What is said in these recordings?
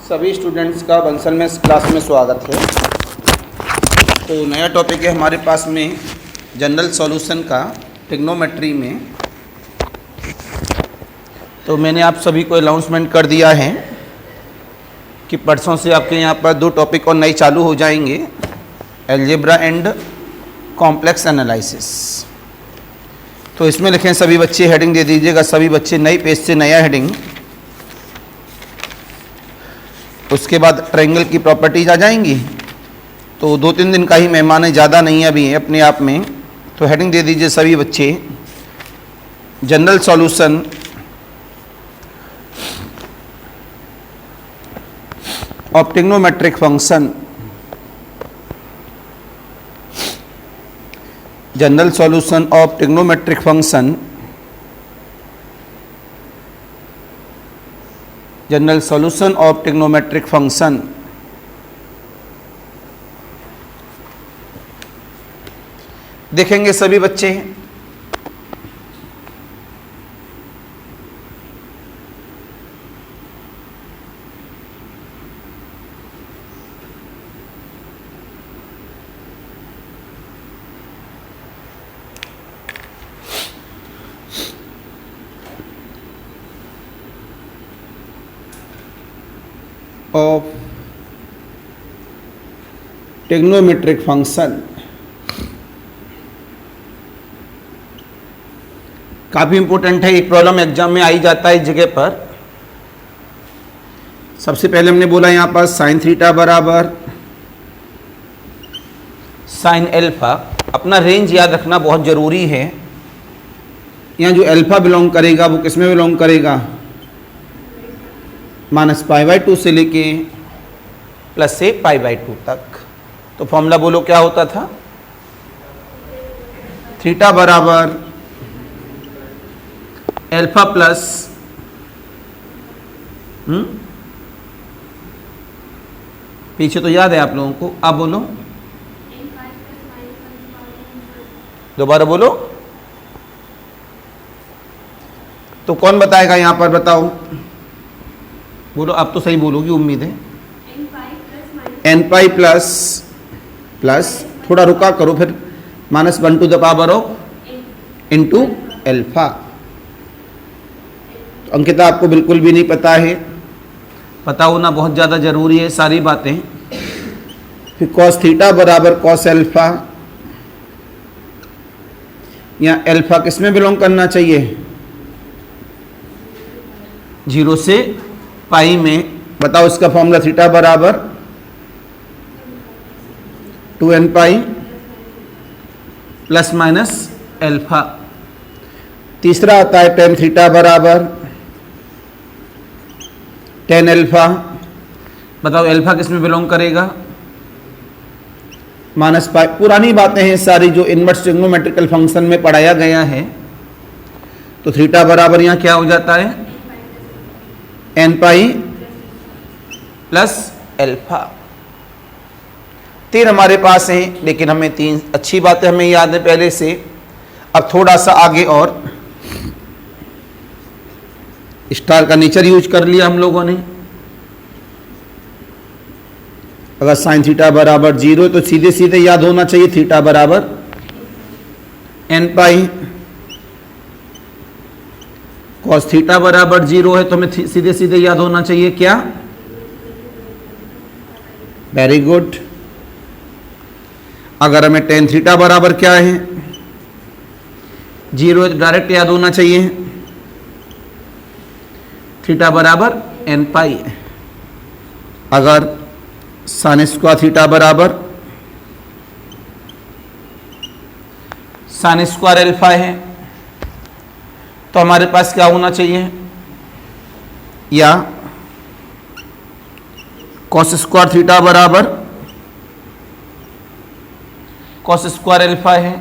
सभी स्टूडेंट्स का बंसल में क्लास में स्वागत है। तो नया टॉपिक है हमारे पास में जनरल सॉल्यूशन का ट्रिग्नोमेट्री में। तो मैंने आप सभी को अनाउंसमेंट कर दिया है कि परसों से आपके यहाँ पर 2 टॉपिक और नए चालू हो जाएंगे, अलजेब्रा एंड कॉम्प्लेक्स एनालिसिस। तो इसमें लिखें सभी बच्चे, हेडिंग दे दीजिएगा सभी बच्चे, नई पेज से नया हेडिंग। उसके बाद ट्रायंगल की प्रॉपर्टीज आ जाएंगी। तो 2-3 दिन का ही मेहमान है, ज़्यादा नहीं है अभी अपने आप में। तो हेडिंग दे दीजिए सभी बच्चे, general solution of trigonometric function. General solution of trigonometric function, general solution of trigonometric function. देखेंगे सभी बच्चे। ऑफ ट्रिग्नोमेट्रिक फंक्शन काफ़ी इंपॉर्टेंट है, एक प्रॉब्लम एग्जाम में आई जाता है इस जगह पर। सबसे पहले हमने बोला यहाँ पर साइन थीटा बराबर साइन एल्फा। अपना रेंज याद रखना बहुत ज़रूरी है। यहाँ जो एल्फा बिलोंग करेगा वो किस में बिलोंग करेगा, -π/2 से लेके प्लस से π/2 तक। तो फॉर्मूला बोलो क्या होता था, थीटा बराबर एल्फा प्लस पीछे तो याद है आप लोगों को, अब बोलो दोबारा बोलो। तो कौन बताएगा यहाँ पर, बताओ बोलो, आप तो सही बोलोगी उम्मीद है। n प्लस थोड़ा रुका करो, फिर -1/() इंटू एल्फा। अंकिता आपको बिल्कुल भी नहीं पता है, पता होना बहुत ज़्यादा ज़रूरी है सारी बातें। फिर कॉस थीटा बराबर कॉस एल्फा। यहाँ एल्फा किस में बिलोंग करना चाहिए, 0 से पाई में। बताओ इसका फॉर्मूला, थीटा बराबर 2nπ प्लस माइनस एल्फा। तीसरा आता है टेन थीटा बराबर टेन एल्फा। बताओ एल्फा किस में बिलोंग करेगा, -π। पुरानी बातें हैं सारी जो इनवर्स ट्रिग्नोमेट्रिकल फंक्शन में पढ़ाया गया है। तो थीटा बराबर यहाँ क्या हो जाता है, nπ प्लस एल्फा। 3 हमारे पास हैं, लेकिन हमें 3 अच्छी बातें हमें याद है पहले से। अब थोड़ा सा आगे और स्टार का नेचर यूज कर लिया हम लोगों ने। अगर साइन थीटा बराबर 0 तो सीधे सीधे याद होना चाहिए थीटा बराबर nπ। कॉस थीटा बराबर 0 है तो हमें सीधे सीधे याद होना चाहिए क्या, वेरी गुड। अगर हमें टेन थीटा बराबर क्या है, 0 है तो डायरेक्ट याद होना चाहिए थीटा बराबर nπ। अगर साइन स्क्वायर थीटा बराबर साइन स्क्वायर एल्फा है तो हमारे पास क्या होना चाहिए, या कॉस स्क्वायर थीटा बराबर कॉस स्क्वायर एल्फा है,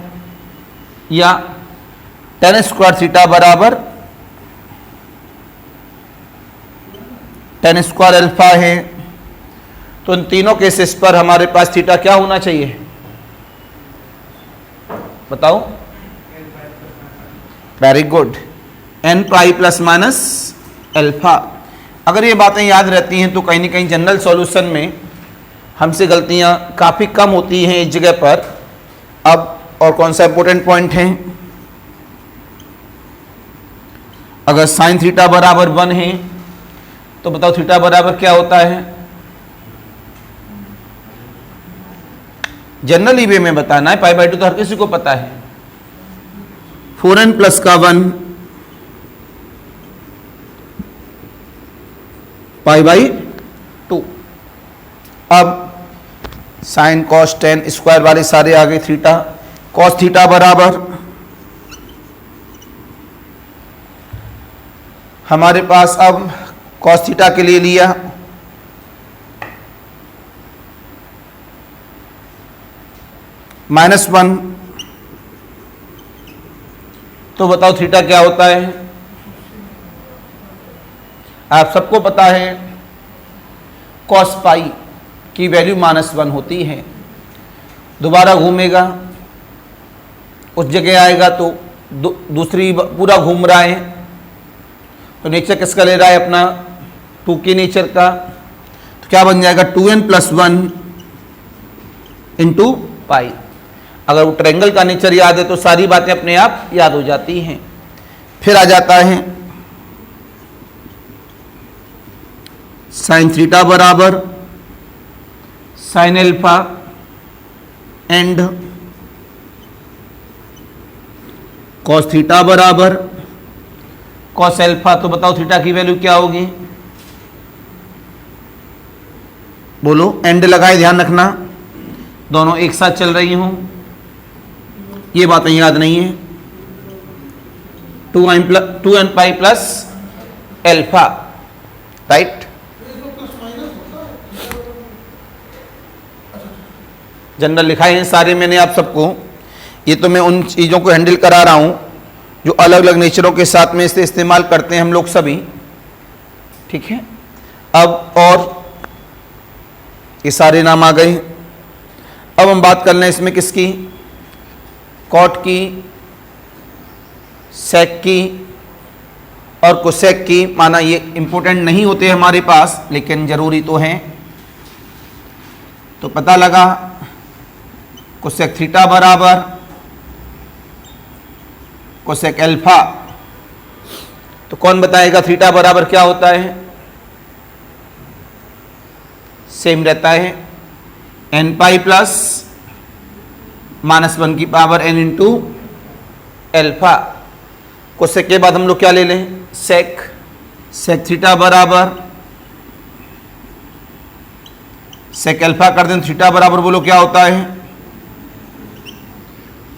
या टेन स्क्वायर थीटा बराबर टेन स्क्वायर एल्फा है। तो इन तीनों केसेस पर हमारे पास थीटा क्या होना चाहिए, बताओ, very good, n pi plus minus alpha. अगर ये बातें याद रहती हैं तो कहीं ना कहीं जनरल सॉल्यूशन में हमसे गलतियां काफ़ी कम होती हैं इस जगह पर। अब और कौन सा इंपॉर्टेंट पॉइंट है, अगर साइन थीटा बराबर 1 है तो बताओ थीटा बराबर क्या होता है। जनरली वे में बताना है, π/2 तो हर किसी को पता है। 4n प्लस का 1 π/2। अब साइन कॉस टेन स्क्वायर वाले सारे आ गए थीटा। कॉस थीटा बराबर हमारे पास अब कॉस थीटा के लिए लिया -1, तो बताओ थीटा क्या होता है। आप सबको पता है कॉस पाई की वैल्यू -1 होती है। दोबारा घूमेगा उस जगह आएगा तो दूसरी पूरा घूम रहा है, तो नेचर किसका ले रहा है, अपना 2 के नेचर का। तो क्या बन जाएगा 2n प्लस 1 इंटू पाई। अगर वो ट्रायंगल का नेचर याद है तो सारी बातें अपने आप याद हो जाती हैं। फिर आ जाता है साइन थीटा बराबर sine alpha and cos theta बराबर कॉस एल्फा। तो बताओ थीटा की वैल्यू क्या होगी, बोलो। एंड लगाए, ध्यान रखना दोनों एक साथ चल रही हूं, ये बातें याद नहीं है। 2n pi plus alpha, right. General लिखा है सारे मैंने आप सबको। ये तो मैं उन चीज़ों को हैंडल करा रहा हूं जो अलग अलग नेचरों के साथ में इसे इस्तेमाल करते हैं हम लोग सभी, ठीक है। अब और ये सारे नाम आ गए। अब हम बात कर लें इसमें किसकी, कॉट की, सेक की और कोसेक की। माना ये इंपॉर्टेंट नहीं होते हमारे पास लेकिन जरूरी तो हैं। तो पता लगा कोसेक थीटा बराबर कोसेक एल्फा। तो कौन बताएगा थीटा बराबर क्या होता है, सेम रहता है n पाई प्लस -1 की power n into alpha. Cosec के बाद हम लोग क्या ले लें, सेक। सेक थीटा बराबर सेक एल्फा कर दें, थीटा बराबर बोलो क्या होता है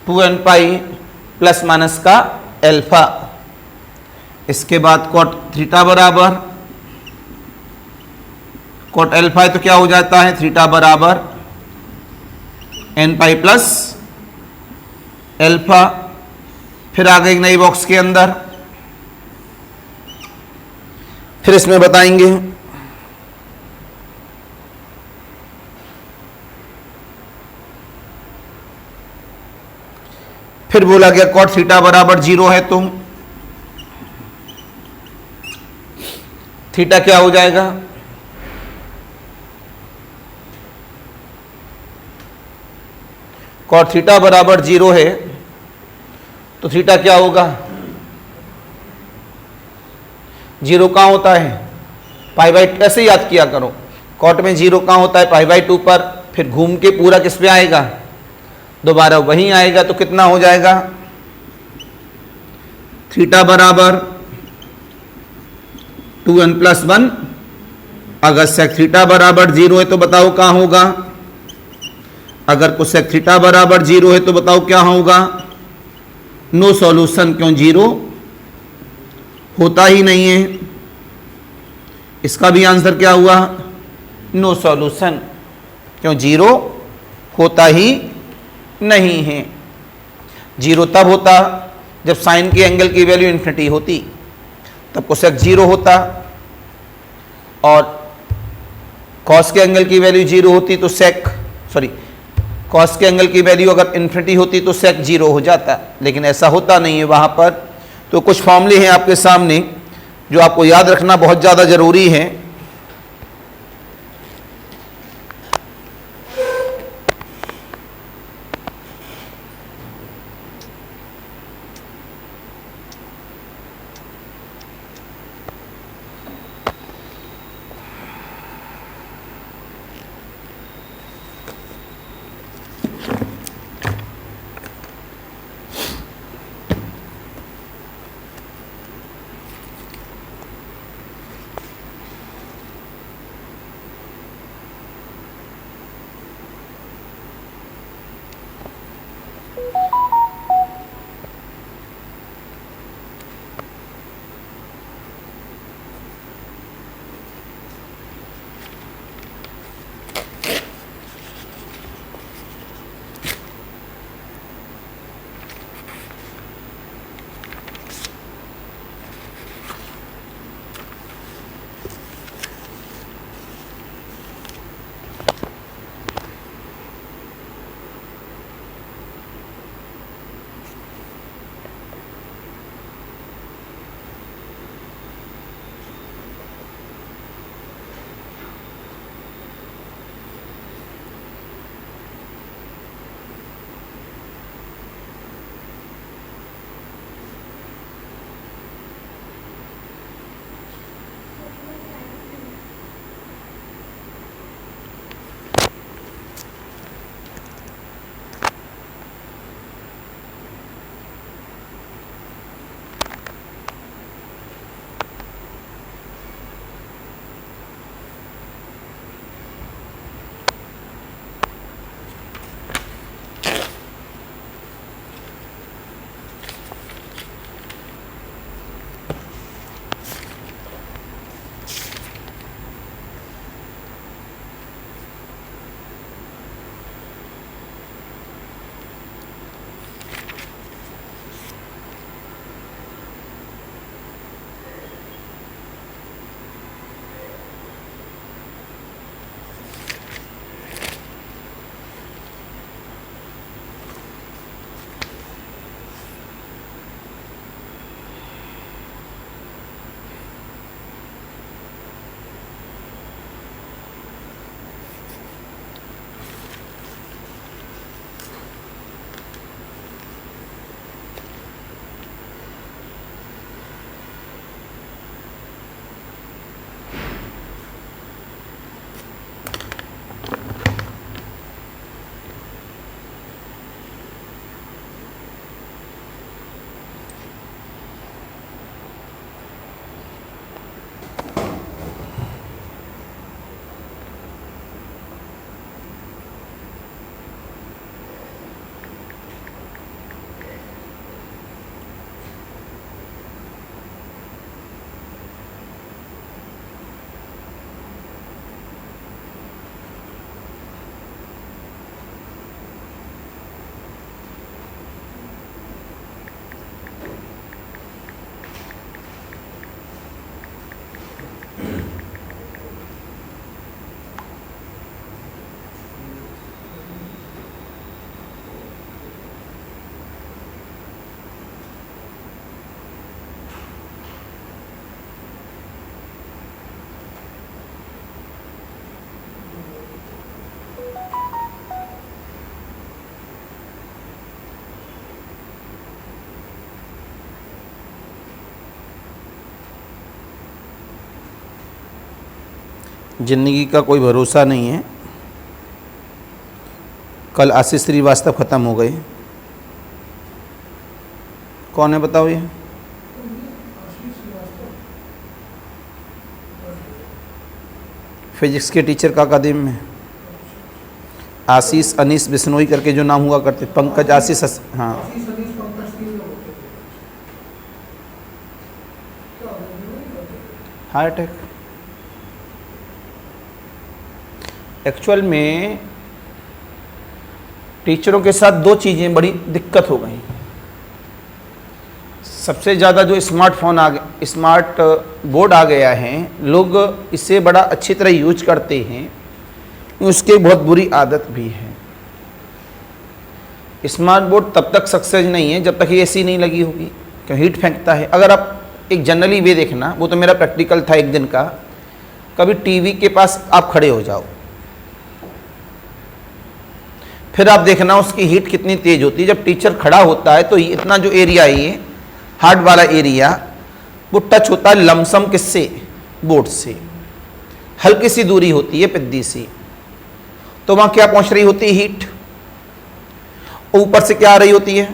2n पाई प्लस माइनस का एल्फा। इसके बाद कॉट थीटा बराबर कॉट एल्फा है तो क्या हो जाता है थीटा बराबर n पाई प्लस एल्फा। फिर आ गए एक नई बॉक्स के अंदर, फिर इसमें बताएंगे फिर बोला गया कॉट थीटा बराबर 0 है तो थीटा क्या हो जाएगा, कॉट थीटा बराबर 0 है तो थीटा क्या होगा, 0 कहां होता है पाई बाई, ऐसे याद किया करो। कॉट में 0 कहां होता है पाई बाई 2 पर, फिर घूम के पूरा किस पे आएगा, दोबारा वहीं आएगा। तो कितना हो जाएगा थीटा बराबर 2n प्लस 1। अगर सेक थीटा बराबर 0 है तो बताओ कहां होगा, अगर कोसेक थीटा बराबर 0 है तो बताओ क्या होगा, नो सॉल्यूशन। क्यों 0 होता ही नहीं है, इसका भी आंसर क्या हुआ नो सॉल्यूशन। क्यों 0 होता ही नहीं है। 0 तब होता जब साइन के एंगल की वैल्यू इन्फिनिटी होती, तब कोसेक 0 होता, और कॉस के एंगल की वैल्यू 0 होती तो सेक कॉस के एंगल की वैल्यू अगर इन्फिनिटी होती तो सेक 0 हो जाता, लेकिन ऐसा होता नहीं है वहाँ पर। तो कुछ फॉर्मूले हैं आपके सामने जो आपको याद रखना बहुत ज़्यादा ज़रूरी है। ज़िंदगी का कोई भरोसा नहीं है। कल आशीष श्रीवास्तव ख़त्म हो गए। कौन है बताओ ये? फिजिक्स के टीचर का अकादमी में आशीष अनीस बिश्नोई करके जो नाम हुआ करते, पंकज आशीष हाँ हार्ट अटैक। एक्चुअल में टीचरों के साथ दो चीज़ें बड़ी दिक्कत हो गई। सबसे ज़्यादा जो स्मार्टफोन आ गया, स्मार्ट बोर्ड आ गया है, लोग इसे बड़ा अच्छी तरह यूज करते हैं, उसकी बहुत बुरी आदत भी है। स्मार्ट बोर्ड तब तक सक्सेस नहीं है जब तक ये एसी नहीं लगी होगी, क्योंकि हीट फेंकता है। अगर आप एक जनरली वे देखना, वो तो मेरा प्रैक्टिकल था एक दिन का। कभी टीवी के पास आप खड़े हो जाओ, फिर आप देखना उसकी हीट कितनी तेज होती है। जब टीचर खड़ा होता है तो इतना जो एरिया है, ये हार्ड वाला एरिया, वो टच होता है लमसम किससे, बोर्ड से, हल्की सी दूरी होती है पिद्दी सी, तो वहां क्या पहुंच रही होती है, हीट। ऊपर से क्या आ रही होती है,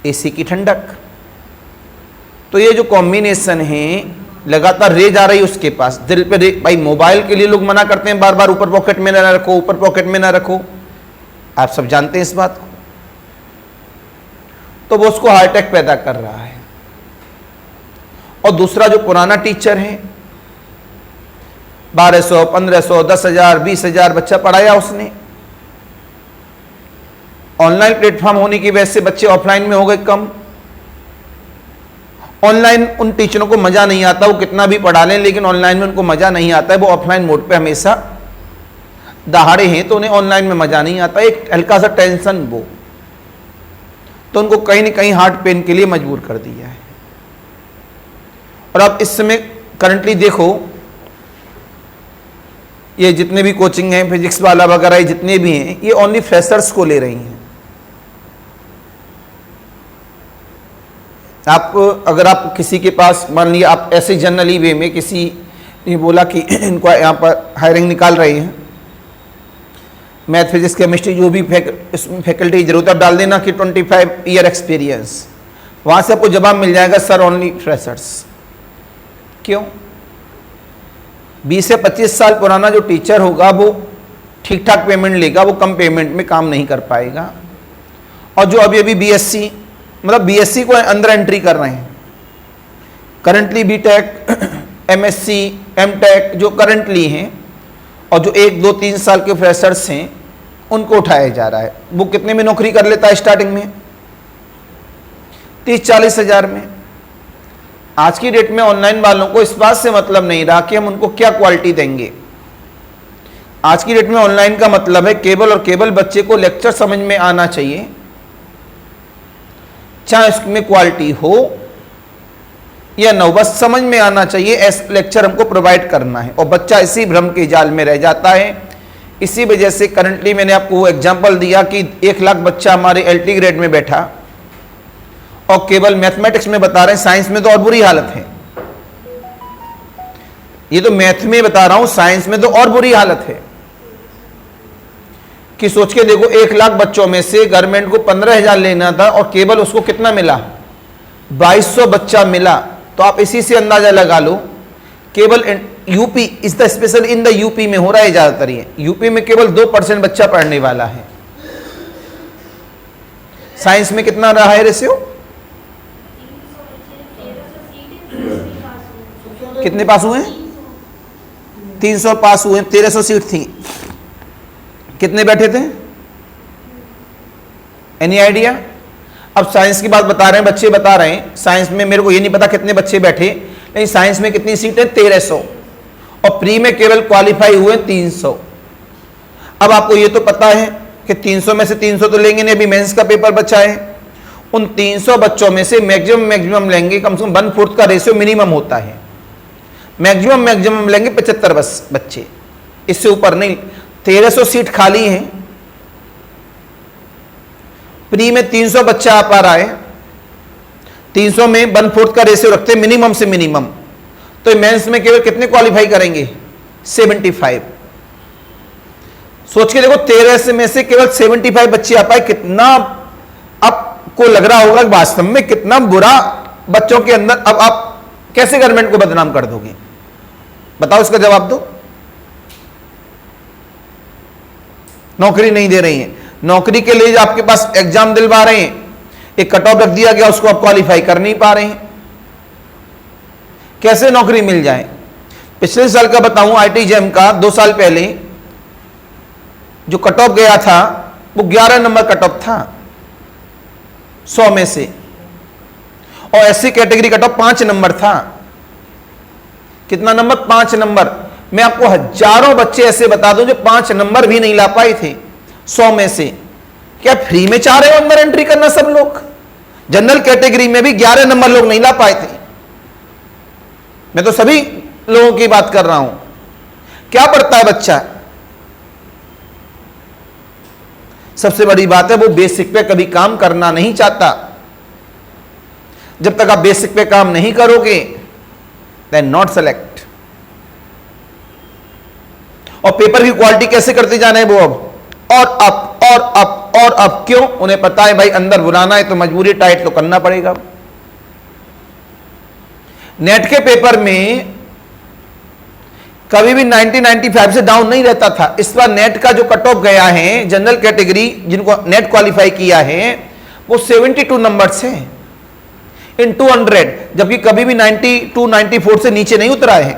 एसी की ठंडक। तो ये जो कॉम्बिनेशन है, लगातार रेज आ रही उसके पास, दिल पे रे। भाई मोबाइल के लिए लोग मना करते हैं बार बार, ऊपर पॉकेट में ना रखो, ऊपर पॉकेट में ना रखो, आप सब जानते हैं इस बात को। तो वो उसको हार्ट अटैक पैदा कर रहा है। और दूसरा जो पुराना टीचर है, 1200, 1500, 10,000, 20,000 बच्चा पढ़ाया उसने। ऑनलाइन प्लेटफॉर्म होने की वजह से बच्चे ऑफलाइन में हो गए कम। ऑनलाइन उन टीचरों को मजा नहीं आता, वो कितना भी पढ़ा लें, लेकिन ऑनलाइन में उनको मजा नहीं आता है। वो ऑफलाइन मोड पे हमेशा दहाड़े हैं, तो उन्हें ऑनलाइन में मजा नहीं आता, एक हल्का सा टेंशन वो, तो उनको कहीं ना कहीं हार्ट पेन के लिए मजबूर कर दिया है। और अब इस समय करंटली देखो, ये जितने भी कोचिंग हैं, फिजिक्स वाला वगैरह जितने भी हैं, ये ओनली फ्रेशर्स को ले रही हैं। आप अगर आप किसी के पास, मान लिया आप ऐसे जनरली वे में किसी ने बोला कि इनको यहाँ पर हायरिंग निकाल रहे हैं, मैथ फिजिक्स केमिस्ट्री जो भी इसमें फैकल्टी जरूरत, आप डाल देना कि 25 ईयर एक्सपीरियंस, वहां से आपको जवाब मिल जाएगा सर ओनली फ्रेशर्स। क्यों? 20 से 25 साल पुराना जो टीचर होगा वो ठीक ठाक पेमेंट लेगा, वो कम पेमेंट में काम नहीं कर पाएगा। और जो अभी अभी बीएससी, मतलब बीएससी को अंदर एंट्री कर रहे हैं, करंटली बीटेक, एमएससी, एमटेक जो करंटली हैं, और जो 1, 2, 3 साल के फ्रेशर्स हैं, उनको उठाया जा रहा है। वो कितने में नौकरी कर लेता है स्टार्टिंग में? 30-40 हजार में। आज की डेट में ऑनलाइन वालों को इस बात से मतलब नहीं रहा कि हम उनको क्या क्वालिटी देंगे। आज की डेट में ऑनलाइन का मतलब है केवल और केवल बच्चे को लेक्चर समझ में आना चाहिए, चाहे इसमें क्वालिटी हो या न, बस समझ में आना चाहिए, ऐसा लेक्चर हमको प्रोवाइड करना है। और बच्चा इसी भ्रम के जाल में रह जाता है। इसी वजह से करंटली मैंने आपको वो एग्जांपल दिया कि 1 लाख बच्चा हमारे एलटी ग्रेड में बैठा और केवल मैथमेटिक्स में बता रहे हैं, साइंस में तो और बुरी हालत है। ये तो मैथ में बता रहा हूं, साइंस में तो और बुरी हालत है कि सोच के देखो, 1 लाख बच्चों में से गवर्नमेंट को 15,000 लेना था और केवल उसको कितना मिला? 2200 बच्चा मिला। तो आप इसी से अंदाजा लगा लो, केवल UP is the special, in the UP में हो रहा है ज्यादातर। ये यूपी में केवल 2% बच्चा पढ़ने वाला है। साइंस में कितना रहा है रेशियो? कितने पास हुए? 300 पास हुए। 1300 सीट थी, कितने बैठे थे? Any idea? अब साइंस की बात बता रहे हैं, बच्चे बता रहे हैं। साइंस में मेरे को ये नहीं पता कितने बच्चे बैठे, लेकिन साइंस में कितनी सीटें? 1300, और प्री में केवल क्वालिफाई हुए 300। अब आपको ये तो पता है कि 300 में से 300 तो लेंगे नहीं, अभी मेंस का पेपर बचा है। उन 300 बच्चों में से मैक्सिमम लेंगे, कम से कम 1/4 का रेशियो मिनिमम होता है। मैक्सिमम लेंगे 75 बस बच्चे, इससे ऊपर नहीं। 1300 सीट खाली है, प्री में 300 बच्चा आ पा रहा है, 300 में 1/4 का रेशियो रखते हैं मिनिमम से मिनिमम, तो मेंस में केवल कितने क्वालिफाई करेंगे? 75। सोच के देखो, 13 में से केवल 75 बच्चे आ पाए, कितना आपको लग रहा होगा कि वास्तव में कितना बुरा बच्चों के अंदर। अब आप कैसे गवर्नमेंट को बदनाम कर दोगे? बताओ, इसका जवाब दो। नौकरी नहीं दे रही है, नौकरी के लिए आपके पास एग्जाम दिलवा रहे हैं, एक कट ऑफ रख दिया गया, उसको आप क्वालिफाई कर नहीं पा रहे हैं, कैसे नौकरी मिल जाए? पिछले साल का बताऊं, आईटी जेम का 2 साल पहले जो कट ऑफ गया था वो 11 नंबर कट ऑफ था 100 में से, और SC category cut off 5 number था। कितना नंबर? 5 नंबर। मैं आपको हजारों बच्चे ऐसे बता दूं जो 5 नंबर भी नहीं ला पाए थे 100 में से। क्या फ्री में चाह रहे हो अंदर एंट्री करना सब लोग? जनरल कैटेगरी में भी 11 नंबर लोग नहीं ला पाए थे। मैं तो सभी लोगों की बात कर रहा हूं। क्या पढ़ता है बच्चा? सबसे बड़ी बात है वो बेसिक पे कभी काम करना नहीं चाहता। जब तक आप बेसिक पे काम नहीं करोगे देन नॉट सेलेक्ट। और पेपर की क्वालिटी कैसे करते जाना है वो अब और अप और अप और अप। क्यों? उन्हें पता है भाई अंदर बुलाना है तो मजबूरी टाइट तो करना पड़ेगा। नेट के पेपर में कभी भी 90-95 से डाउन नहीं रहता था। इस बार नेट का जो कट ऑफ गया है जनरल कैटेगरी जिनको नेट क्वालिफाई किया है वो 72 नंबर से इन 200, जबकि कभी भी 92-94 से नीचे नहीं उतरा है।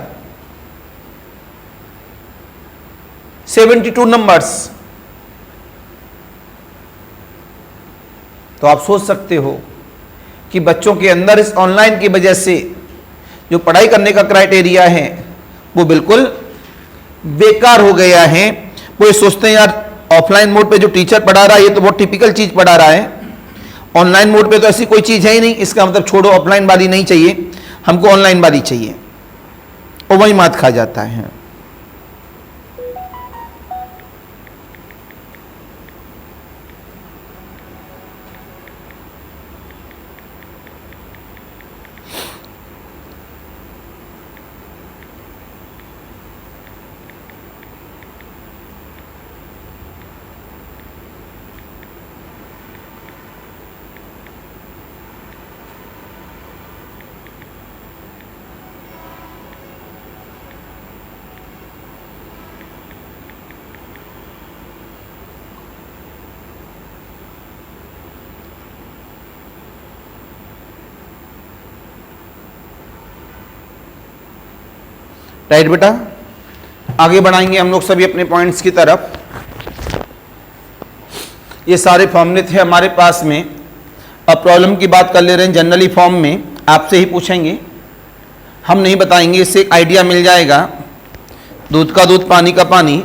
72 नंबर्स। तो आप सोच सकते हो कि बच्चों के अंदर इस ऑनलाइन की वजह से जो पढ़ाई करने का क्राइटेरिया है वो बिल्कुल बेकार हो गया है। वो ये सोचते हैं यार ऑफलाइन मोड पे जो टीचर पढ़ा रहा है ये तो बहुत टिपिकल चीज पढ़ा रहा है, ऑनलाइन मोड पे तो ऐसी कोई चीज है ही नहीं, इसका मतलब छोड़ो ऑफलाइन वाली नहीं चाहिए, हमको ऑनलाइन वाली चाहिए। और वही मात खा जाता है। राइट बेटा, आगे बढ़ाएंगे हम लोग सभी अपने पॉइंट्स की तरफ। ये सारे फॉर्मूले थे हमारे पास में। अब प्रॉब्लम की बात कर ले रहे हैं। जनरली फॉर्म में आपसे ही पूछेंगे, हम नहीं बताएंगे, इससे एक आइडिया मिल जाएगा। दूध का दूध, पानी का पानी।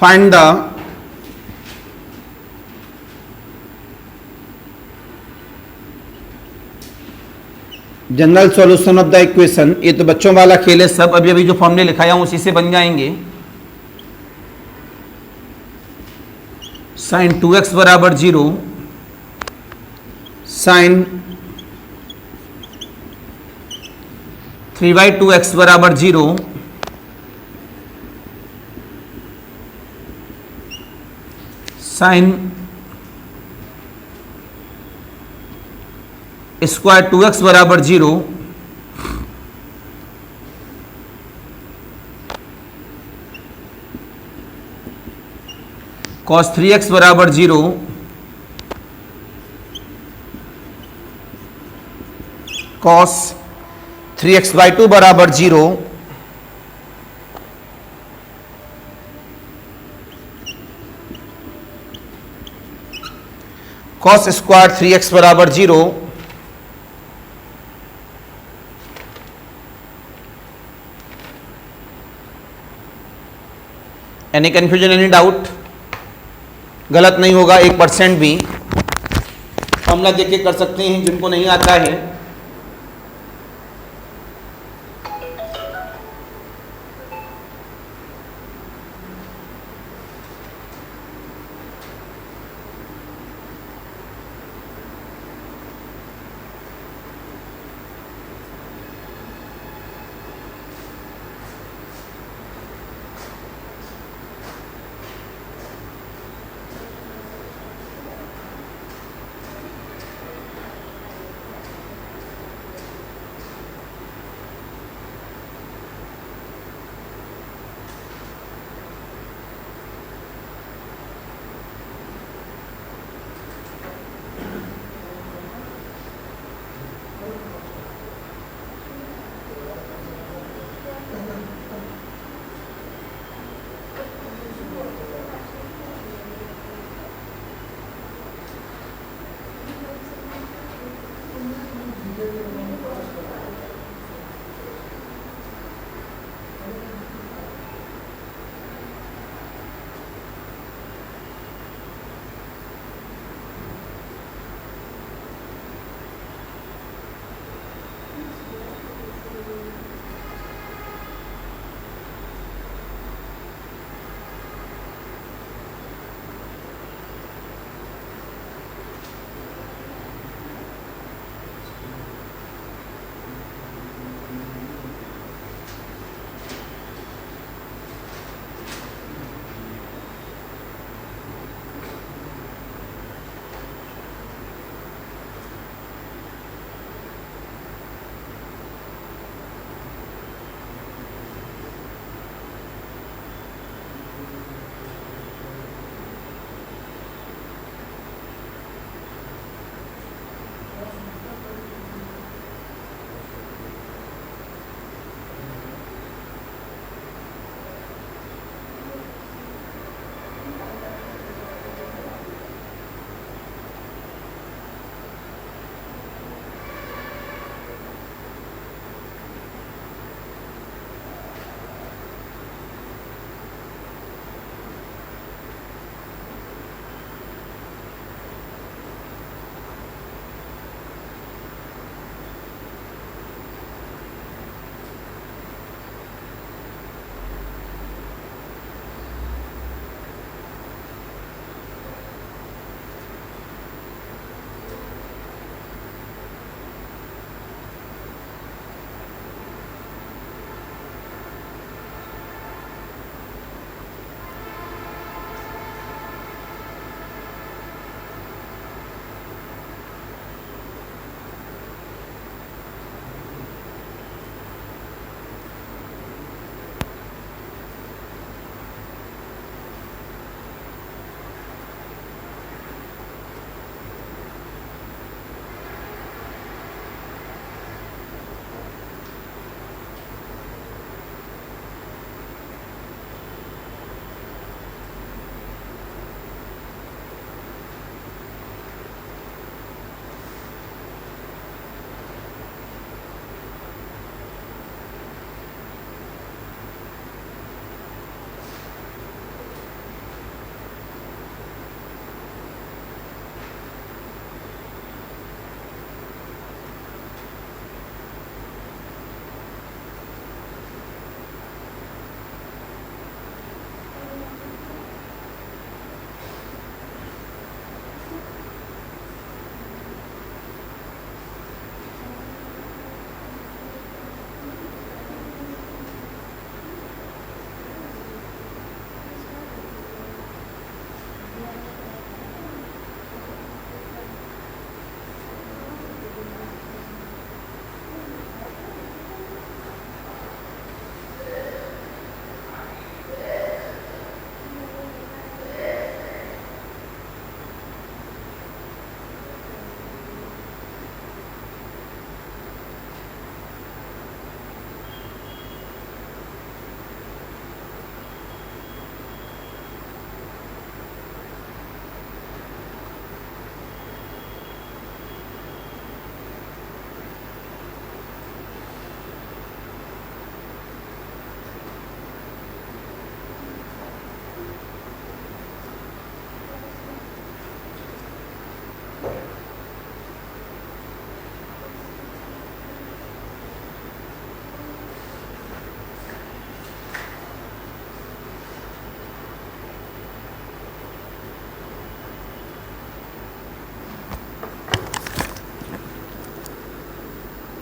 Find the general solution of the equation. ये तो बच्चों वाला खेल है सब, अभी अभी जो फॉर्मूले लिखाया हूं उसी से बन जाएंगे। साइन 2x बराबर 0, साइन 3y2x बराबर 0, साइन स्क्वायर 2x बराबर 0, कॉस 3x बराबर 0, कॉस 3x/2 बराबर 0, कॉस स्क्वायर 3x बराबर 0, एनी कंफ्यूजन, एनी डाउट? गलत नहीं होगा 1% भी। फॉर्मूला देख के कर सकते हैं जिनको नहीं आता है।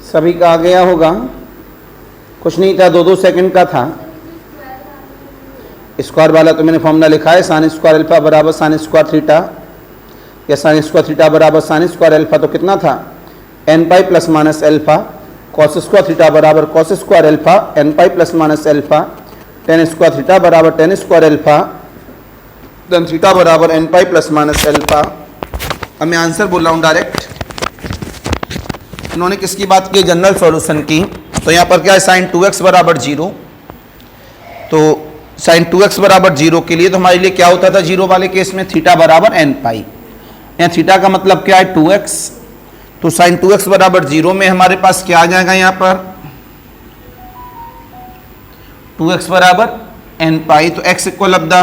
सभी का आ गया होगा, कुछ नहीं था, 2-2 सेकंड का था। स्क्वायर वाला तो मैंने फॉर्मूला लिखा है, साइन स्क्वायर अल्फा बराबर साइन स्क्वायर थीटा, या साइन स्क्वायर थीटा बराबर साइन स्क्वायर अल्फा, तो कितना था N pi plus minus alpha, cos square theta बराबर cos square alpha N pi plus minus alpha, tan square theta बराबर tan square alpha, then theta बराबर N pi plus minus alpha. अब मैं answer बोल रहा हूँ डायरेक्ट। इन्होंने किसकी बात की, जनरल सॉल्यूशन की। तो यहाँ पर क्या है, साइन 2x बराबर 0, तो साइन 2x बराबर 0 के लिए तो हमारे लिए क्या होता था जीरो वाले केस में, थीटा बराबर एन पाई। यहाँ थीटा का मतलब क्या है 2x, तो साइन 2x बराबर 0 में हमारे पास क्या आ जाएगा, यहाँ पर 2x बराबर एन पाई, तो x equal of the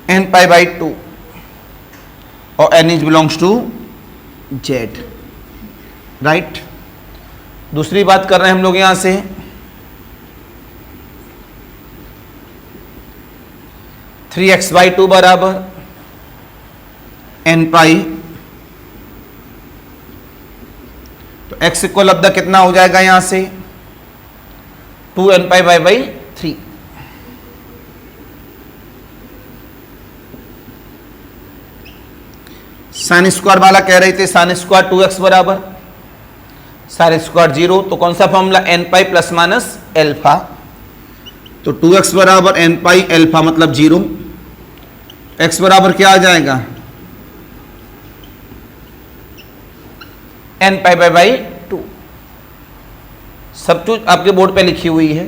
n pi by 2 और n is belongs to z, right. दूसरी बात कर रहे हैं हम लोग यहां से, थ्री एक्स बाई 2 बराबर एन पाई, तो x इक्वल ऑफ द कितना हो जाएगा यहां से 2 n pi by 3। Sine square वाला कह रहे थे साइन स्क्वायर 2x बराबर साइन स्क्वायर 0, तो कौन सा formula n pi plus minus alpha, तो 2x बराबर एन पाई एल्फा मतलब 0, x बराबर क्या आ जाएगा एन पाई बाई 2, सब कुछ आपके बोर्ड पे लिखी हुई है।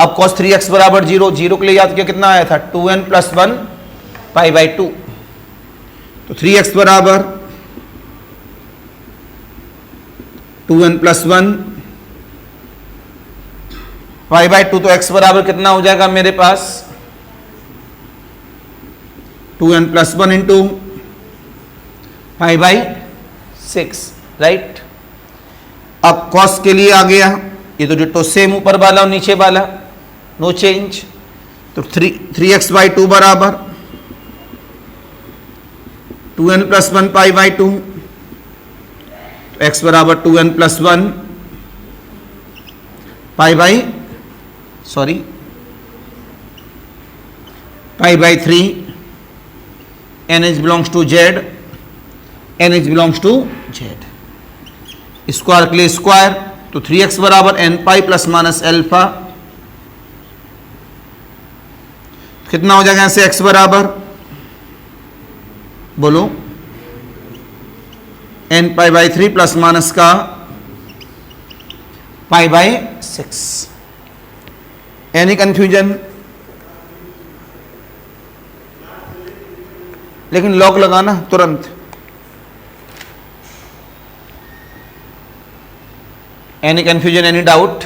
अब cos 3x बराबर 0, 0 के लिए याद किया कितना आया था 2n प्लस 1 पाई बाई 2, तो 3x बराबर 2n प्लस 1 पाई बाई 2, तो x बराबर कितना हो जाएगा मेरे पास 2n plus 1 into pi by 6, right. अब cos के लिए आ गया, ये तो डिटो सेम ऊपर वाला और नीचे वाला, नो चेंज, तो 3x बाई 2 बराबर 2n प्लस 1 पाई बाई 2, तो x बराबर 2n plus 1 pi by pi by 3, n is belongs to z, n is belongs to z। Square के लिए स्क्वायर, तो 3x बराबर n pi plus minus alpha, कितना हो जाएगा यहां से x बराबर बोलो n pi by 3 plus minus का पाई बाई 6। Any confusion? लेकिन लॉक लगाना तुरंत। Any confusion, any doubt?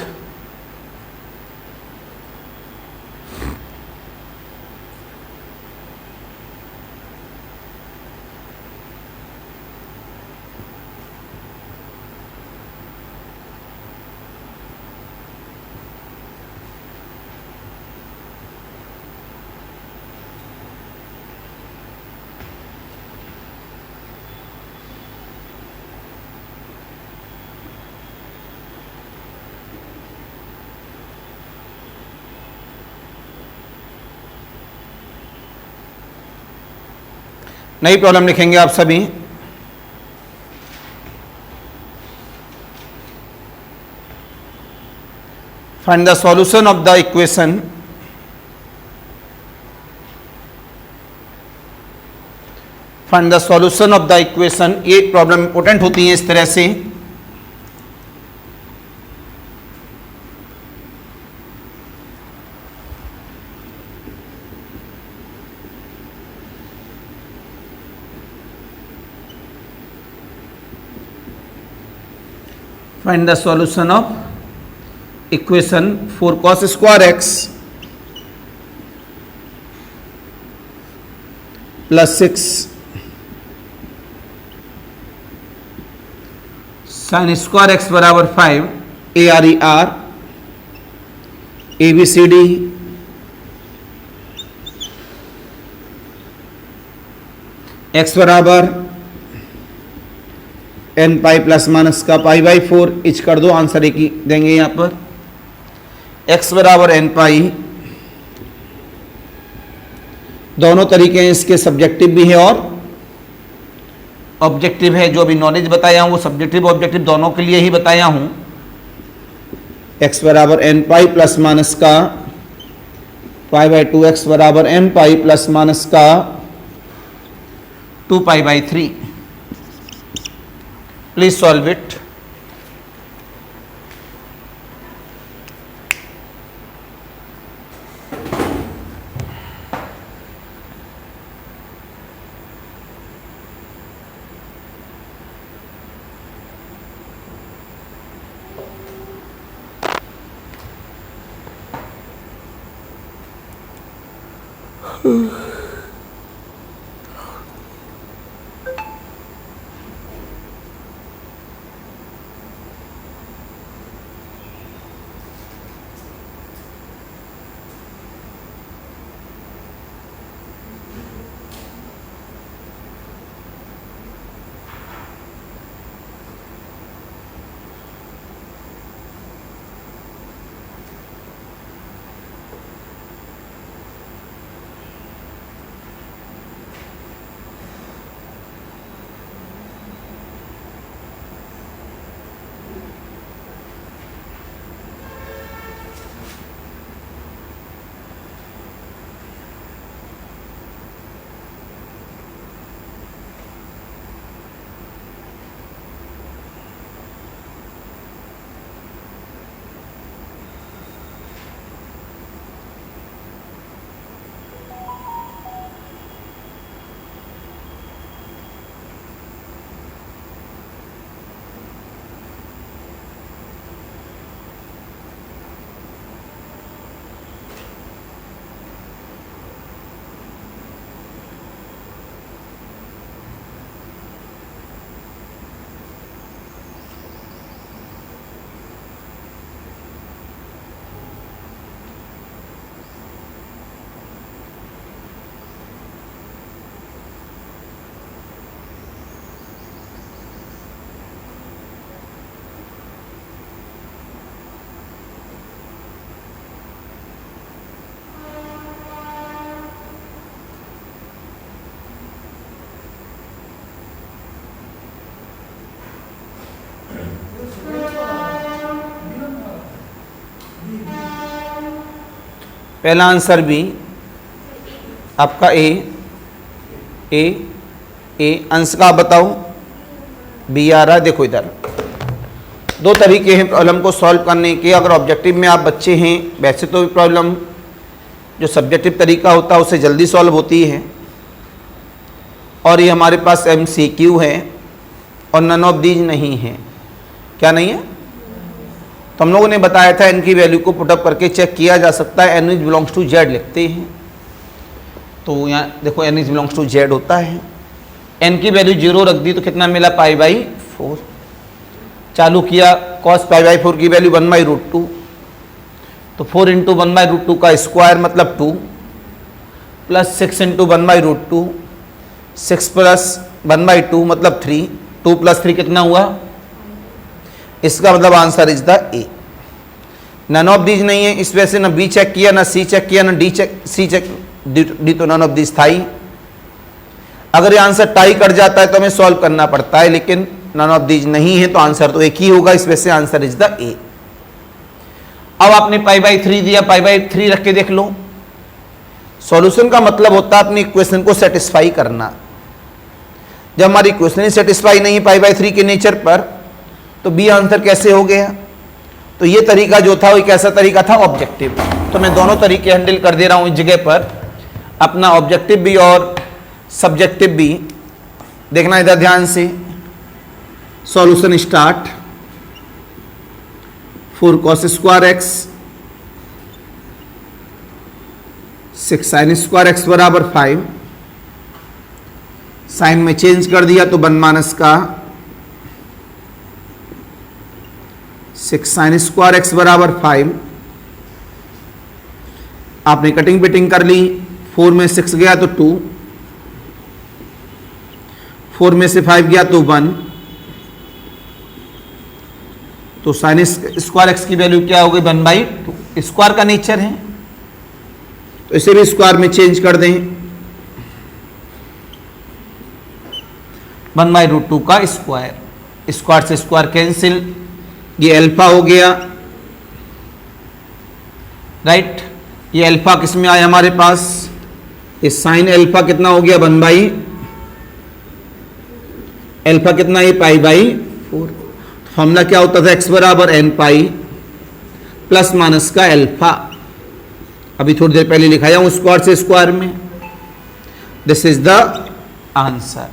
नई प्रॉब्लम लिखेंगे आप सभी। Find the solution of the equation find the solution of the equation. ये प्रॉब्लम इंपोर्टेंट होती है इस तरह से। Find the solution of equation 4 cos square x plus 6 sin square x बराबर 5 ARER ABCD x बराबर एन पाई प्लस माइनस का pi by 4 etch कर दो, आंसर एक ही देंगे यहाँ पर। x बराबर एन पाई, दोनों तरीके हैं इसके, सब्जेक्टिव भी है और ऑब्जेक्टिव है। जो अभी नॉलेज बताया हूँ वो सब्जेक्टिव ऑब्जेक्टिव दोनों के लिए ही बताया हूँ। x बराबर एन पाई प्लस माइनस का पाई बाई 2, x बराबर एन पाई प्लस माइनस का 2 पाई बाई 3। Please solve it. पहला आंसर बी, आपका ए अंश का बताओ, बी आ रहा है। देखो इधर दो तरीके हैं प्रॉब्लम को सॉल्व करने के। अगर ऑब्जेक्टिव में आप बच्चे हैं, वैसे तो प्रॉब्लम जो सब्जेक्टिव तरीका होता है उससे जल्दी सॉल्व होती है, और ये हमारे पास MCQ है और नन ऑफ दीज नहीं है। क्या नहीं है? तो हम लोगों ने बताया था n की वैल्यू को पुटअप करके चेक किया जा सकता है। n is belongs to z लिखते हैं, तो यहाँ देखो n is belongs to z होता है। n की वैल्यू 0 रख दी तो कितना मिला, पाई बाई 4। चालू किया, cos पाई बाई 4 की वैल्यू 1/√2, तो 4 इंटू 1/√2 का स्क्वायर मतलब 2, प्लस 6 इंटू 1/√2, 6 प्लस 1/2 मतलब 3, 2 प्लस 3 कितना हुआ? इसका मतलब answer is the A. None of these नहीं है, इस वजह से ना बी चेक किया, ना सी चेक किया, ना डी चेक, डी तो नन ऑफ दीज था ही। अगर ये आंसर टाई कर जाता है तो हमें सॉल्व करना पड़ता है, लेकिन नन ऑफ दीज नहीं है तो आंसर तो एक ही होगा, इस वजह से आंसर इज द ए। अब आपने पाई बाई 3 दिया, पाई बाई 3 रख के देख लो। सॉल्यूशन का मतलब होता है अपनी इक्वेशन को सेटिस्फाई करना। जब हमारी इक्वेशन ही सेटिस्फाई नहीं है पाई बाई 3 के नेचर पर, तो बी आंसर कैसे हो गया? तो ये तरीका जो था वो कैसा तरीका था? ऑब्जेक्टिव। तो मैं दोनों तरीके हैंडल कर दे रहा हूं इस जगह पर, अपना ऑब्जेक्टिव भी और सब्जेक्टिव भी। देखना इधर ध्यान से। Solution start. 4 cos square x 6 sin square x बराबर 5। साइन में चेंज कर दिया तो 1 माइनस का 6 sin स्क्वायर एक्स बराबर 5। आपने कटिंग पिटिंग कर ली, 4 में 6 गया तो 2, 4 में से 5 गया तो 1, तो साइन स्क्वायर एक्स की वैल्यू क्या हो गई 1/2, स्क्वायर का नेचर है तो इसे भी स्क्वायर में चेंज कर दें, 1/√2 का स्क्वायर, स्क्वायर से स्क्वायर कैंसिल, ये अल्फा हो गया, राइट। ये अल्फा किस में आया हमारे पास, ये साइन अल्फा कितना हो गया 1/, अल्फा कितना है π/4। फॉर्मूला क्या होता था, x बराबर n पाई प्लस माइनस का अल्फा, अभी थोड़ी देर पहले लिखाया हूं स्क्वायर से स्क्वायर में। This is the answer.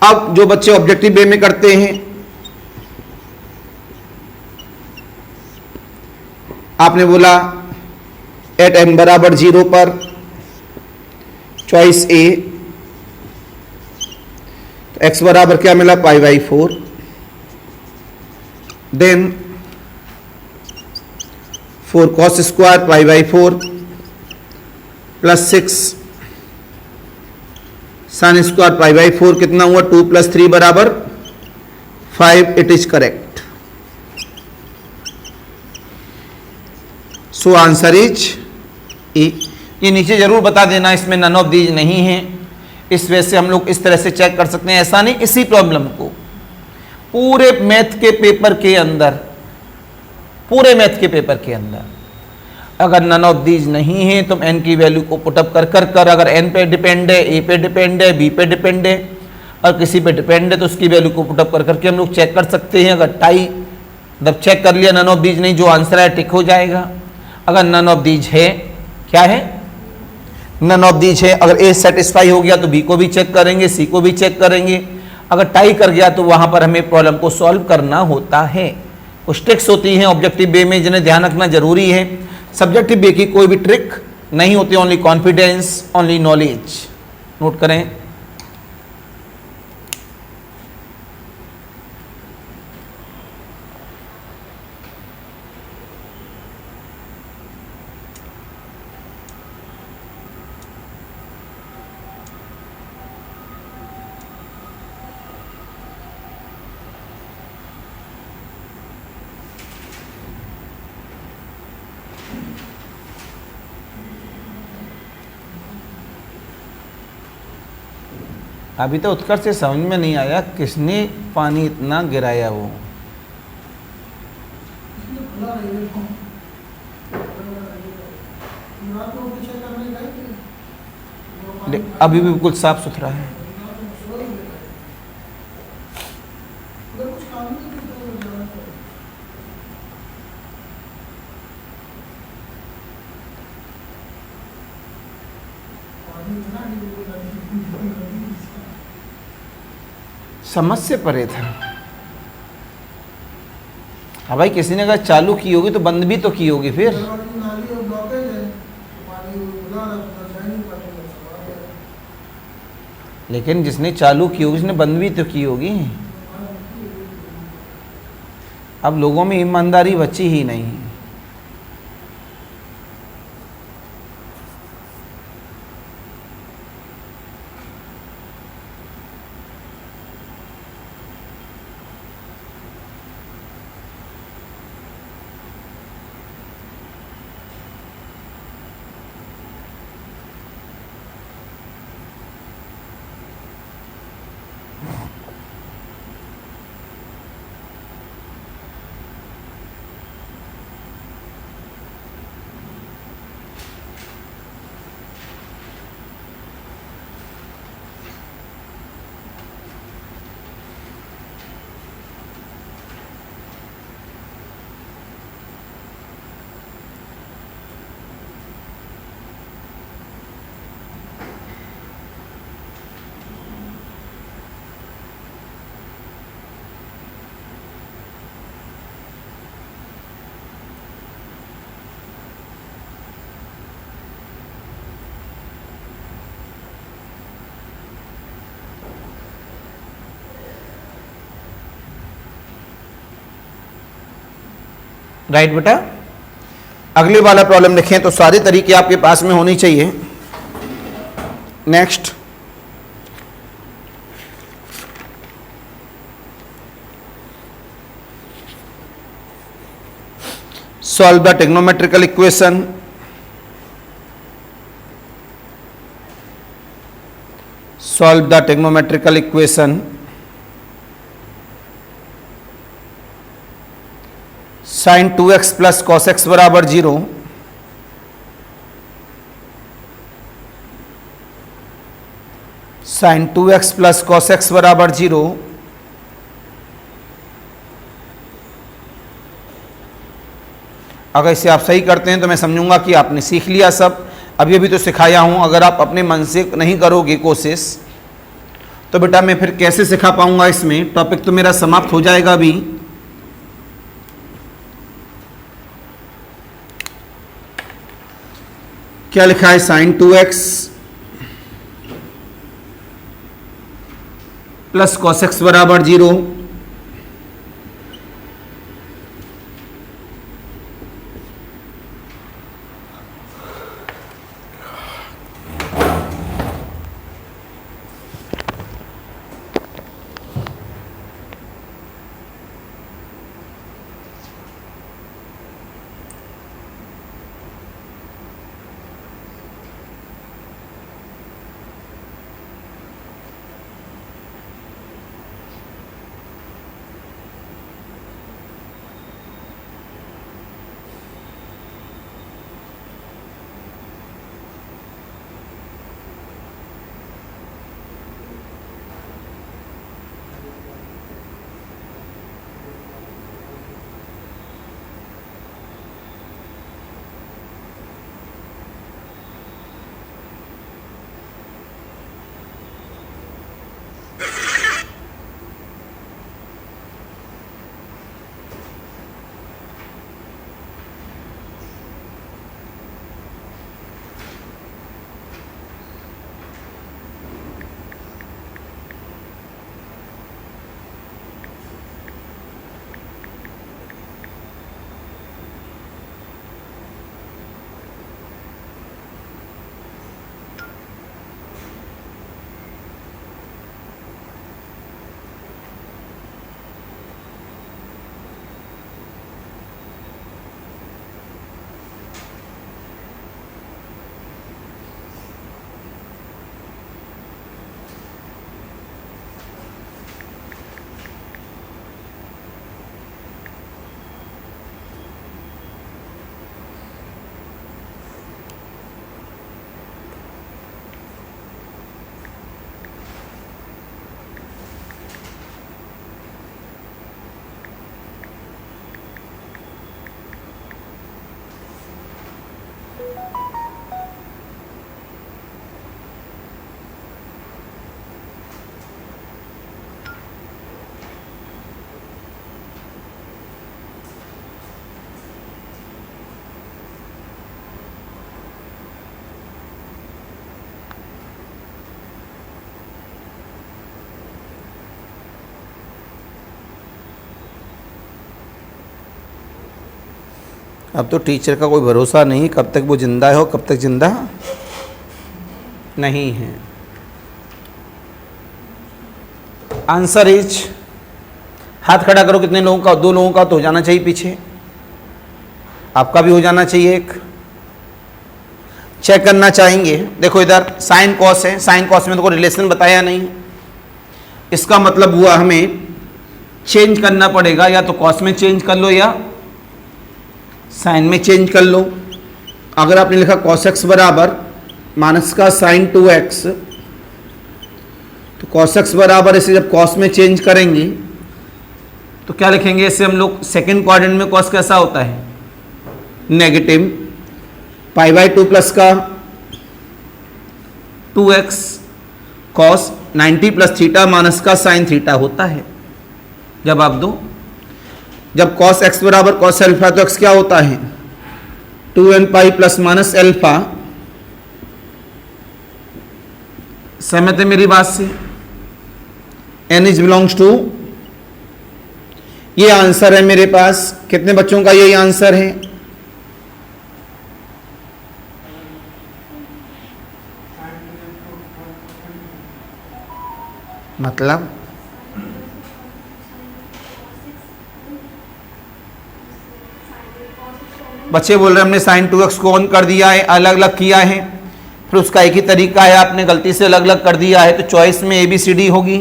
अब जो बच्चे ऑब्जेक्टिव वे में करते हैं, आपने बोला एट n बराबर 0 पर चॉइस ए, तो x बराबर क्या मिला π/4, then 4 cos square π/4 plus 6 sine square π/4 कितना हुआ 2 + 3 बराबर 5, it is correct. So answer is A. ये नीचे जरूर बता देना, इसमें नन ऑफ दीज नहीं है, इस वजह से हम लोग इस तरह से चेक कर सकते हैं। ऐसा नहीं, इसी प्रॉब्लम को पूरे मैथ के पेपर के अंदर, पूरे मैथ के पेपर के अंदर अगर नन ऑफ दीज नहीं है तो एन की वैल्यू को पुटअप कर अगर एन पे डिपेंड है, ए पे डिपेंड है, बी पे डिपेंड है और किसी पे डिपेंड है तो उसकी वैल्यू को पुटअप करके हम लोग चेक कर सकते हैं। अगर टाई जब चेक कर लिया नन ऑफ दीज नहीं, जो आंसर है टिक हो जाएगा। अगर नन ऑफ दीज है, क्या है, नन ऑफ दीज है, अगर ए सेटिस्फाई हो गया तो बी को भी चेक करेंगे, सी को भी चेक करेंगे। अगर टाई कर गया तो वहां पर हमें प्रॉब्लम को सॉल्व करना होता है। कुछ ट्रिक्स होती हैं ऑब्जेक्टिव बे में जिन्हें ध्यान रखना जरूरी है। सब्जेक्टिव बे की कोई भी ट्रिक नहीं होती, only confidence, only knowledge. Note करें। अभी तो उत्कर्ष से समझ में नहीं आया किसने पानी इतना गिराया वो। अभी भी बिल्कुल साफ सुथरा है। समझ से परे था। हाँ भाई, किसी ने अगर चालू की होगी तो बंद भी तो की होगी फिर। लेकिन जिसने चालू की होगी उसने बंद भी तो की होगी। अब लोगों में ईमानदारी बची ही नहीं। राइट बेटा। अगले वाला प्रॉब्लम देखें तो सारे तरीके आपके पास में होनी चाहिए। Next, solve the trigonometrical equation sine 2x plus cos x बराबर 0, sign 2x plus cos x बराबर 0, अगर इसे आप सही करते हैं तो मैं समझूंगा कि आपने सीख लिया सब। अभी अभी तो सिखाया हूं, अगर आप अपने मन से नहीं करोगे कोशिश तो बेटा मैं फिर कैसे सिखा पाऊंगा। इसमें टॉपिक तो मेरा समाप्त हो जाएगा। अभी क्या लिखा है, sign 2x plus cos x बराबर 0, अब तो टीचर का कोई भरोसा नहीं, कब तक वो जिंदा है और कब तक जिंदा नहीं है। आंसर इज, हाथ खड़ा करो कितने लोगों का, 2 लोगों का तो हो जाना चाहिए पीछे, आपका भी हो जाना चाहिए एक। चेक करना चाहेंगे, देखो इधर साइन कॉस है, साइन कॉस में तो कोई रिलेशन बताया नहीं, इसका मतलब हुआ हमें चेंज करना पड़ेगा, या तो कॉस में चेंज कर लो या साइन में चेंज कर लो। अगर आपने लिखा कॉस एक्स बराबर माइनस का साइन 2x, तो कॉस एक्स बराबर इसे जब कॉस में चेंज करेंगे तो क्या लिखेंगे इसे हम लोग, सेकेंड क्वाड्रेंट में कॉस कैसा होता है, नेगेटिव, π/2 प्लस का 2x cos 90 plus theta minus का साइन थीटा होता है। जब आप दो, जब कॉस एक्स बराबर कॉस एल्फा तो एक्स क्या होता है 2n पाई प्लस माइनस एल्फा। सहमत है मेरी बात से? n इज बिलोंग्स टू, ये आंसर है मेरे पास। कितने बच्चों का यही आंसर है? मतलब बच्चे बोल रहे हैं हमने साइन 2x को ऑन कर दिया है, अलग अलग किया है, फिर उसका एक ही तरीका है, आपने गलती से अलग अलग कर दिया है, तो चॉइस में ABCD होगी,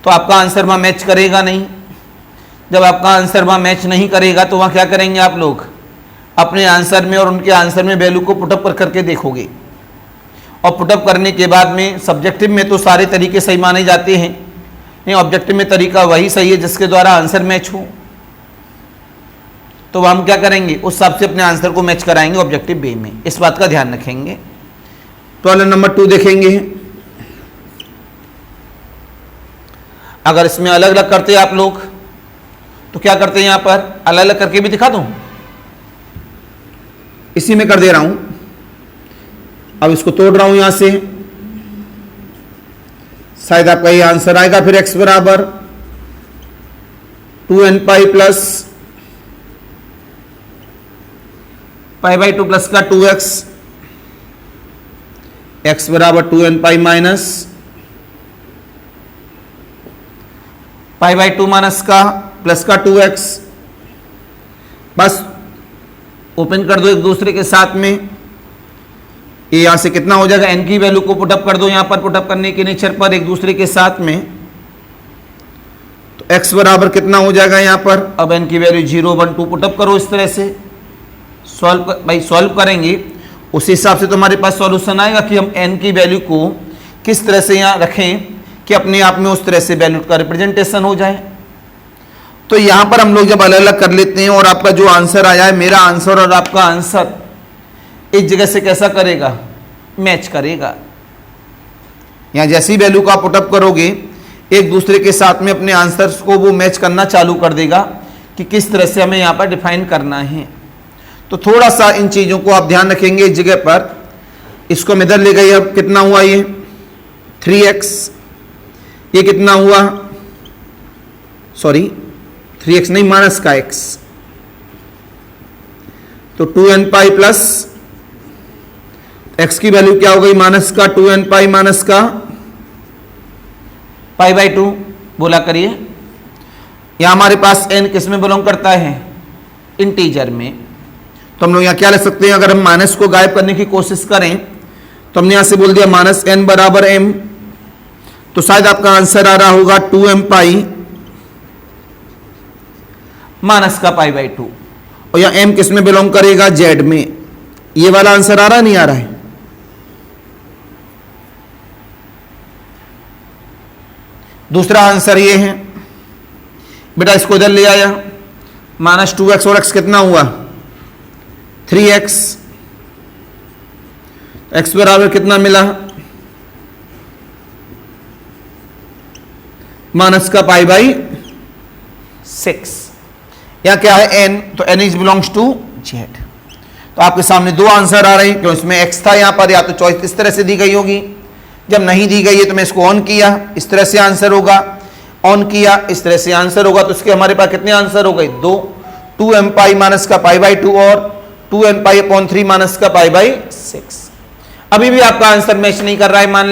तो आपका आंसर वहाँ मैच करेगा नहीं। जब आपका आंसर वहाँ मैच नहीं करेगा तो वहाँ क्या करेंगे आप लोग, अपने आंसर में और उनके आंसर में वैल्यू को पुटअप कर करके देखोगे, और पुटअप करने के बाद में सब्जेक्टिव में तो सारे तरीके सही माने जाते हैं, नहीं ऑब्जेक्टिव में तरीका वही सही है जिसके द्वारा आंसर मैच हो। तो हम क्या करेंगे, उस हिसाब से अपने आंसर को मैच कराएंगे ऑब्जेक्टिव बे में, इस बात का ध्यान रखेंगे। प्रॉब्लम नंबर 2 देखेंगे। अगर इसमें अलग अलग करते आप लोग तो क्या करते हैं, यहां पर अलग अलग करके भी दिखा दूं, इसी में कर दे रहा हूं। अब इसको तोड़ रहा हूं यहां से, शायद आपका ये आंसर आएगा। फिर x बराबर 2n pi plus pi by 2 plus का 2x, x बराबर 2n pi minus pi by 2 minus का प्लस का 2x। बस ओपन कर दो एक दूसरे के साथ में, ये यहां से कितना हो जाएगा, n की वैल्यू को पुटअप कर दो यहां पर, पुटअप करने के नेचर पर एक दूसरे के साथ में, तो x बराबर कितना हो जाएगा यहां पर, अब n की वैल्यू 0 1 2 पुटअप करो इस तरह से, सॉल्व करेंगे उसी हिसाब से तुम्हारे पास सॉल्यूशन आएगा कि हम n की वैल्यू को किस तरह से यहां रखें कि अपने आप में उस तरह से वैल्यू का रिप्रेजेंटेशन हो जाए। तो यहां पर हम लोग जब अलग अलग कर लेते हैं और आपका जो आंसर आया है, मेरा आंसर और आपका आंसर इस जगह से कैसा करेगा, मैच करेगा। यहां जैसी वैल्यू को आप पुटअप करोगे एक दूसरे के साथ में अपने आंसर्स को वो मैच करना चालू कर देगा कि किस तरह से हमें यहां पर डिफाइन करना है। तो थोड़ा सा इन चीजों को आप ध्यान रखेंगे इस जगह पर। इसको हम इधर ले गए, अब कितना हुआ ये 3x, ये कितना हुआ, सॉरी 3x नहीं माइनस का x, तो 2n पाई प्लस x की वैल्यू क्या हो गई, माइनस का 2n पाई माइनस का पाई बाई 2 बोला करिए। यहां हमारे पास n किस में बिलोंग करता है, इंटीजर में, तो हम लोग यहां क्या लिख सकते हैं, अगर हम माइनस को गायब करने की कोशिश करें तो हमने यहां से बोल दिया माइनस n बराबर m, तो शायद आपका आंसर आ रहा होगा 2m पाई माइनस का पाई बाई 2, और यहां m किस में बिलोंग करेगा, z में। ये वाला आंसर आ रहा नहीं आ रहा है, दूसरा आंसर ये है बेटा, इसको इधर ले आया, माइनस 2x और x कितना हुआ 3x, x बराबर कितना मिला, माइनस का पाई बाई 6। यहां क्या है n, तो n is belongs to z। तो आपके सामने दो आंसर आ रहे हैं, क्यों इसमें x था यहां पर, या तो चॉइस इस तरह से दी गई होगी, जब नहीं दी गई है तो मैं इसको ऑन किया, इस तरह से आंसर होगा, ऑन किया इस तरह से आंसर होगा, तो इसके हमारे पास कितने आंसर हो गए, 2, 2m पाई माइनस का पाई बाई 2 और 2n पाई अपॉन 3 माइनस का पाई बाई 6। अभी भी आपका आंसर मैच नहीं कर रहा है, मान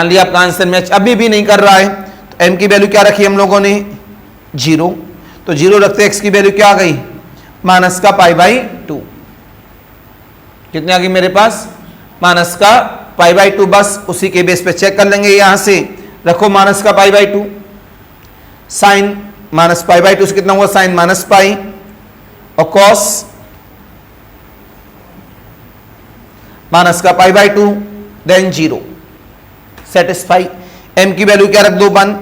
लिया आपका आंसर मैच अभी भी नहीं कर रहा है, तो m की वैल्यू क्या रखी हम लोगों ने 0, तो 0 रखते x की वैल्यू क्या आ गई, माइनस का पाई बाई 2, कितने आ गई मेरे पास, माइनस का पाई बाई 2। बस उसी के बेस पे चेक कर लेंगे, यहां से रखो माइनस का pi by 2, sine minus pi by 2 से कितना हुआ, साइन माइनस पाई, और कॉस माइनस का pi by 2, then 0, satisfy. m की वैल्यू क्या रख दो 1,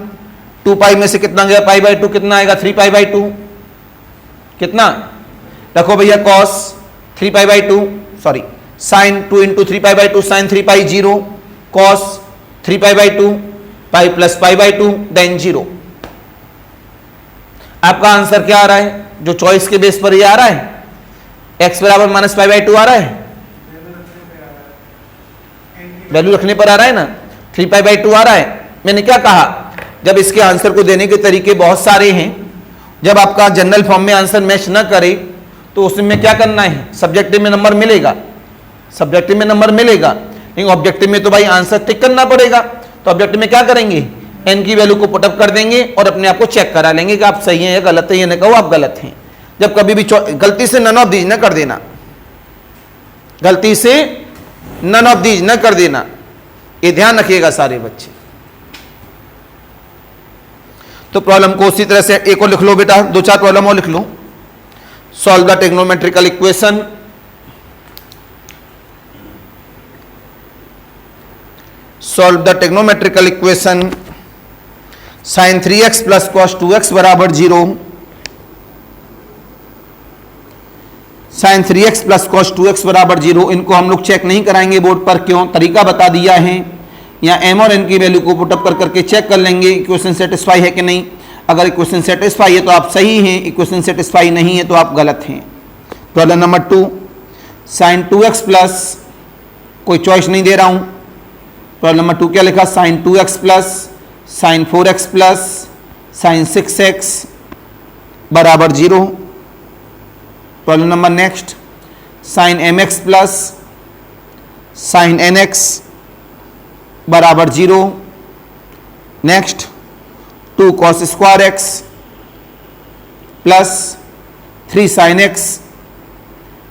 2 पाई में से कितना गया पाई बाई 2, कितना आएगा 3 पाई बाई 2, कितना रखो भैया, cos 3 pi by 2, sorry sine 2 into 3 pi by 2, sine 3 pi 0, cos 3 pi by 2, pi plus pi by 2, then 0। आपका आंसर क्या आ रहा है, जो चॉइस के बेस पर ये आ रहा है, x बराबर माइनस पाई बाई 2 आ रहा है, वैल्यू रखने पर आ रहा है ना, 3 पाई बाई 2 आ रहा है। मैंने क्या कहा, जब इसके आंसर को देने के तरीके बहुत सारे हैं, जब आपका जनरल फॉर्म में आंसर मैच ना करे तो उसमें क्या करना है, सब्जेक्टिव में नंबर मिलेगा, सब्जेक्टिव में नंबर मिलेगा, लेकिन ऑब्जेक्टिव में तो भाई आंसर टिक करना पड़ेगा। तो ऑब्जेक्टिव में क्या करेंगे, n की वैल्यू को पुटअप कर देंगे और अपने आप को चेक करा लेंगे कि आप सही हैं या गलत है, ये ना कहो आप गलत हैं। जब कभी भी गलती से नन ऑफ दीज न कर देना, गलती से नन ऑफ दीज न कर देना, ये ध्यान रखिएगा सारे बच्चे। तो प्रॉब्लम को उसी तरह से एक और लिख लो बेटा, 2-4 प्रॉब्लम और लिख लो। Solve the trigonometrical equation, solve the trigonometrical equation sin 3x plus cos 2x बराबर 0, sin 3x plus cos 2x बराबर 0। इनको हम लोग चेक नहीं कराएंगे बोर्ड पर, क्यों? तरीका बता दिया है। या m और n की वैल्यू को पुटअप कर करके चेक कर लेंगे इक्वेशन सेटिस्फाई है कि नहीं। अगर इक्वेशन सेटिस्फाई है तो आप सही हैं, इक्वेशन सेटिस्फाई नहीं है तो आप गलत हैं। Problem number 2, sin 2x plus, कोई चॉइस नहीं दे रहा हूं। प्रॉब्लम नंबर 2 क्या लिखा? sin 2x plus sin 4x plus sin 6x बराबर 0। Problem number next, sin mx plus sin nx बराबर 0। Next, 2 cos square x plus 3 sin x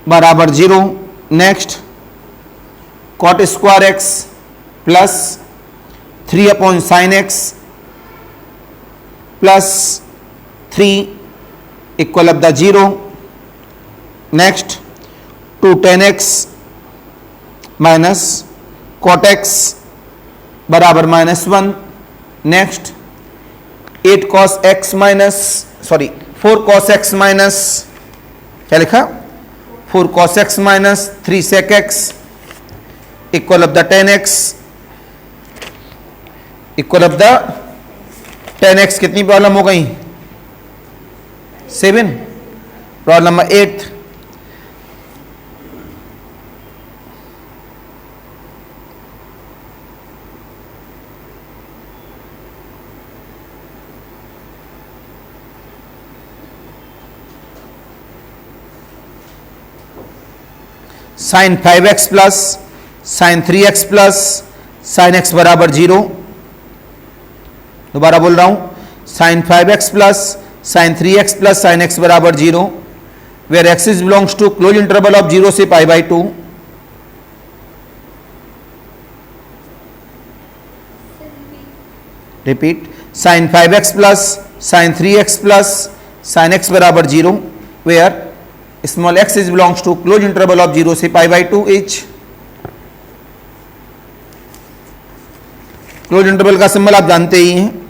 बराबर 0। Next, cot square x plus 3 upon sine x plus 3 equal of the 0। Next, 2 tan x minus cot x बराबर -1। Next, 8 cos x minus 4 cos x minus, क्या लिखा? 4 cos x minus 3 sec x equal of the tan x equal of the tan x। कितनी problem हो गई? 7। Problem number 8, sin 5x plus sin 3x plus sin x बराबर 0। दोबारा बोल रहा हूं, sin 5x plus sin 3x plus sin x बराबर 0, where x is belongs to close interval of 0 से π/2। Repeat, sin 5x plus sin 3x plus sin x बराबर 0, where small x is belongs to close interval of 0 से π/2 इच। Close interval का symbol आप जानते ही हैं।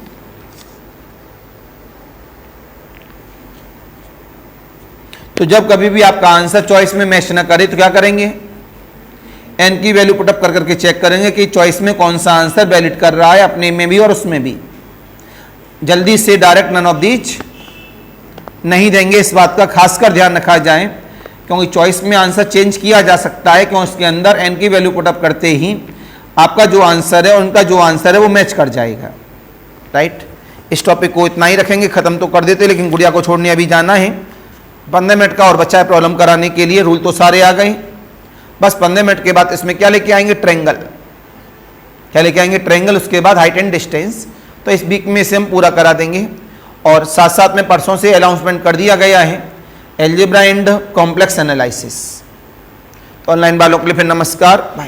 तो जब कभी भी आपका आंसर चॉइस में मैच ना करे तो क्या करेंगे? n की वैल्यू पुटअप कर करके चेक करेंगे कि चॉइस में कौन सा आंसर वैलिड कर रहा है, अपने में भी और उसमें भी। जल्दी से डायरेक्ट नन ऑफ दीज नहीं देंगे, इस बात का खासकर ध्यान रखा जाए, क्योंकि चॉइस में आंसर चेंज किया जा सकता है, क्यों? उसके अंदर n की वैल्यू पुटअप करते ही आपका जो आंसर है उनका जो आंसर है वो मैच कर जाएगा। राइट, इस टॉपिक को इतना ही रखेंगे, खत्म तो कर देते, लेकिन गुड़िया को छोड़ने अभी जाना है। 15 मिनट का और बच्चा है प्रॉब्लम कराने के लिए। रूल तो सारे आ गए, बस 15 मिनट के बाद इसमें क्या लेके आएंगे? ट्रायंगल। क्या लेके आएंगे? ट्रायंगल। उसके बाद हाइट एंड डिस्टेंस। तो इस वीक में से हम पूरा करा देंगे। और साथ साथ में परसों से अनाउंसमेंट कर दिया गया है अलजेब्रा एंड कॉम्प्लेक्स एनालिसिस। तो ऑनलाइन वालों के लिए फिर नमस्कार।